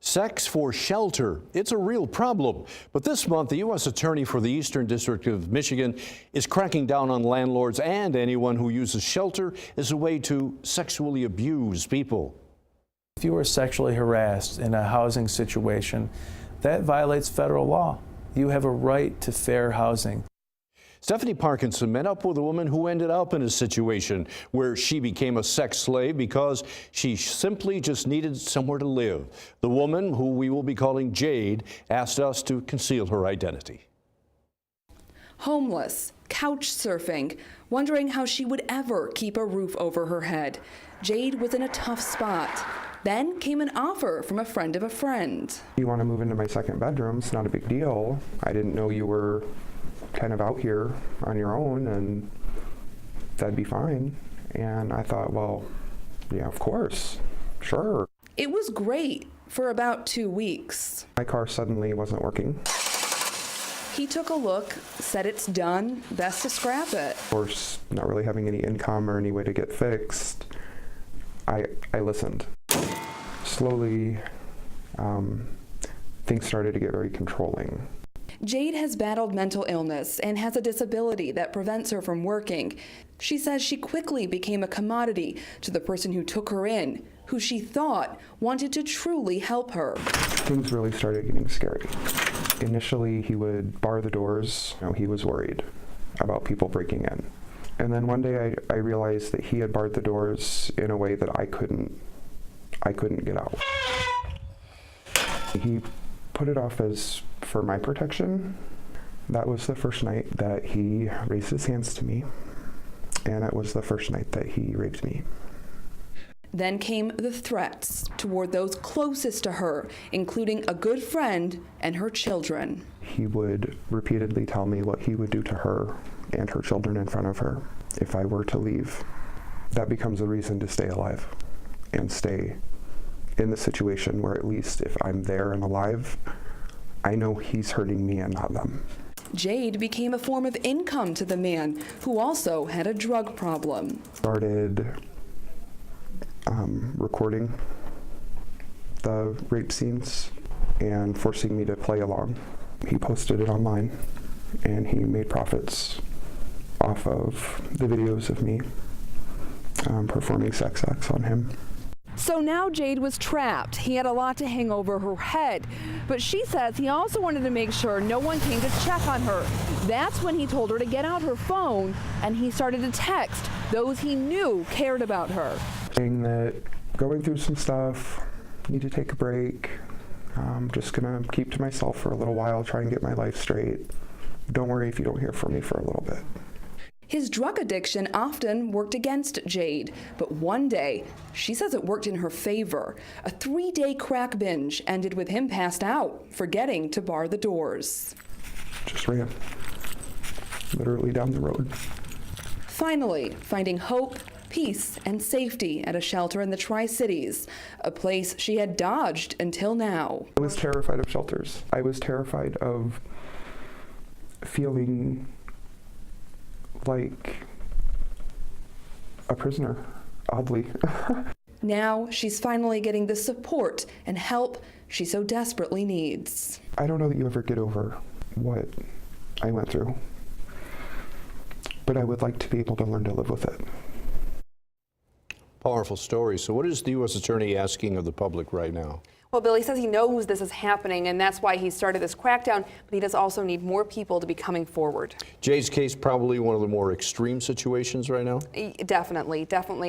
Sex for shelter. It's a real problem. But this month, the U.S. Attorney for the Eastern District of Michigan is cracking down on landlords and anyone who uses shelter as a way to sexually abuse people. If you are sexually harassed in a housing situation, that violates federal law. You have a right to fair housing. Stephanie Parkinson met up with a woman who ended up in a situation where she became a sex slave because she simply just needed somewhere to live. The woman, who we will be calling Jade, asked us to conceal her identity. Homeless, couch surfing, wondering how she would ever keep a roof over her head. Jade was in a tough spot. Then came an offer from a friend of a friend. You want to move into my second bedroom? It's not a big deal. I didn't know you were kind of out here on your own, and that'd be fine. And I thought, well, yeah, of course, sure. It was great for about 2 weeks. My car suddenly wasn't working. He took a look, said it's done, best to scrap it. Of course, not really having any income or any way to get fixed, I listened. Slowly, things started to get very controlling. Jade has battled mental illness and has a disability that prevents her from working. She says she quickly became a commodity to the person who took her in, who she thought wanted to truly help her. Things really started getting scary. Initially, he would bar the doors. He was worried about people breaking in. And then one day I realized that he had barred the doors in a way that I couldn't get out. He put it off as for my protection. That was the first night that he raised his hands to me, and it was the first night that he raped me. Then came the threats toward those closest to her, including a good friend and her children. He would repeatedly tell me what he would do to her and her children in front of her if I were to leave. That becomes a reason to stay alive and stay in the situation where, at least if I'm there and alive, I know he's hurting me and not them. Jade became a form of income to the man, who also had a drug problem. Started recording the rape scenes and forcing me to play along. He posted it online, and he made profits off of the videos of me performing sex acts on him. So now Jade was trapped. He had a lot to hang over her head, but she says he also wanted to make sure no one came to check on her. That's when he told her to get out her phone, and he started to text those he knew cared about her. Saying that going through some stuff, need to take a break. I'm just gonna keep to myself for a little while, try and get my life straight. Don't worry if you don't hear from me for a little bit. His drug addiction often worked against Jade, but one day, she says it worked in her favor. A 3-day crack binge ended with him passed out, forgetting to bar the doors. Just ran, literally down the road. Finally, finding hope, peace, and safety at a shelter in the Tri-Cities, a place she had dodged until now. I was terrified of shelters. I was terrified of feeling like a prisoner, oddly. Now she's finally getting the support and help she so desperately needs. I don't know that you ever get over what I went through, but I would like to be able to learn to live with it. Powerful story. So what is the U.S. Attorney asking of the public right now? Well, Billy says he knows this is happening, and that's why he started this crackdown, but he does also need more people to be coming forward. Jade's case, probably one of the more extreme situations right now? Definitely,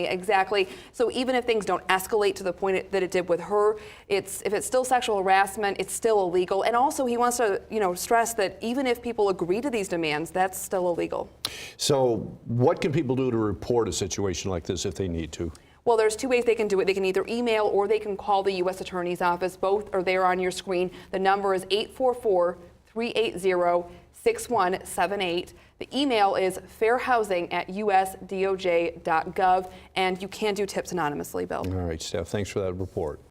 exactly. So even if things don't escalate to the point that it did with her, if it's still sexual harassment, it's still illegal. And also he wants to, stress that even if people agree to these demands, that's still illegal. So what can people do to report a situation like this if they need to? Well, there's 2 ways they can do it. They can either email or they can call the U.S. Attorney's Office. Both are there on your screen. The number is 844-380-6178. The email is fairhousing@usdoj.gov, and you can do tips anonymously, Bill. All right, Steph, thanks for that report.